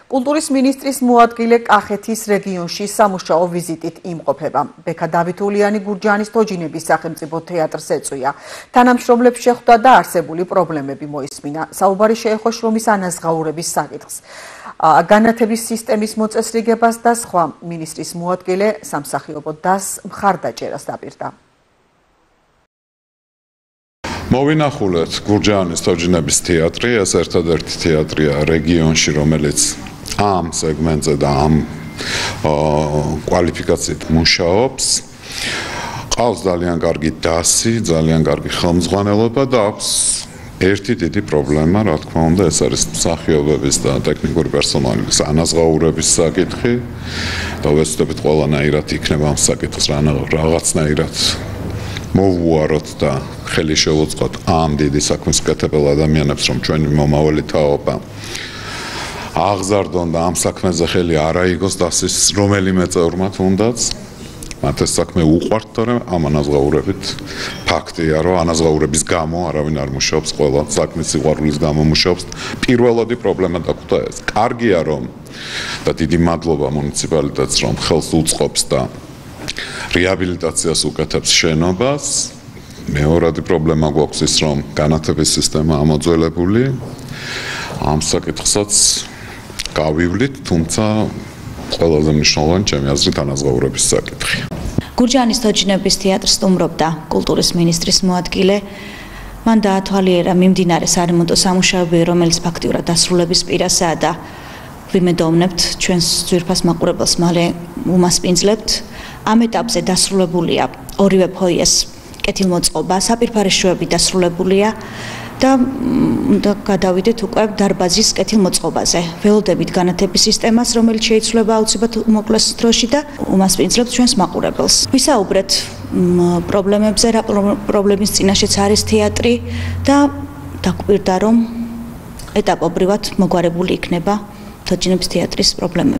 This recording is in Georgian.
კულტურის მინისტრის მოადგილე კახეთის რეგიონში სამუშაო ვიზიტით იმყოფება. ბექა დავითულიანი გურჯაანის თოჯინების სახელმწიფო თეატრს ეწვია. თანამშრომლებს შეხვდა და არსებული პრობლემები მოისმინა. საუბარი შეეხო შრომის ანაზღაურების საკითხს. განათების სისტემის მოწესრიგებას და სხვა. მინისტრის მოადგილე სამსახიობო დასს მხარდაჭერას დაპირდა. მოვინახულეთ გურჯაანის თოჯინების თეატრი, ეს ერთადერთი თეატრია რეგიონში, რომელიც ამ სეგმენტზე და ამ კვალიფიკაციით მუშაობს. ყავს ძალიან კარგი დასი, ძალიან კარგი ხელმძღვანელობა და აქვს ერთი დიდი პრობლემა, რა თქმა უნდა, ეს არის მსახიობების და ტექნიკური პერსონალის ანაზღაურების საკითხი. და ვეცდებით ყველანაირად იქნება ამ საკითხს რაღაცნაირად მოვუაროთ და ხელი შევუწყოთ ამ დიდი საქმის მკეთებელ ადამიანებს, რომ ჩვენი მომავალი თაობა აღზარდონ და ამ საქმეზე ხელი არ აიგოს დასის რომელიმე წევრმა თუნდაც. მათ ეს საქმე უყვართ, თორემ ამ ანაზღაურებით ფაქტია, რომ ანაზღაურების გამო არავინ არ მუშაობს, ყველა საქმის სიყვარულის გამო მუშაობს. პირველადი პრობლემა დაგვხვდა ეს. კარგია რომ და დიდი მადლობა მუნიციპალიტეტს, რომ ხელს უწყობს და რეაბილიტაციას უკეთებს შენობას. მეორადი პრობლემა გვაქვს ის, რომ განათების სისტემა ამოძველებული. ამ საკითხსაც გავივლით, თუმცა ყველაზე მნიშვნელოვანი ჩემი აზრით ანაზღაურების საკითხი. გურჯაანის თოჯინების თეატრს სტუმრობდა კულტურის მინისტრის მოადგილე. მან დაათვალიერა მიმდინარე სარემონტო სამუშაოები, რომელიც ფაქტიურად დასრულების პირასაა და ვიმედოვნებთ ჩვენს ძვირფას მაყურებელს მალე უმასპინძლებთ. ამ ეტაპზე დასრულებულია ორივე ფოიეს კეთილმოწყობა, საპირფარეშოები დასრულებულია და გადავიდეთ უკვე დარბაზის კეთილმოწყობაზე. ველოდებით განათების სისტემას, რომელიც შეიცვლება აუცილებლად უმოკლეს დროში და უმასპინძლებთ ჩვენს მაყურებელს. ვისაუბრეთ პრობლემებზე, რა პრობლემის წინაშეც არის თეატრი და დაგვირდა, რომ ეტაპობრივად მოგვარებული იქნება თოჯინების თეატრის პრობლემები.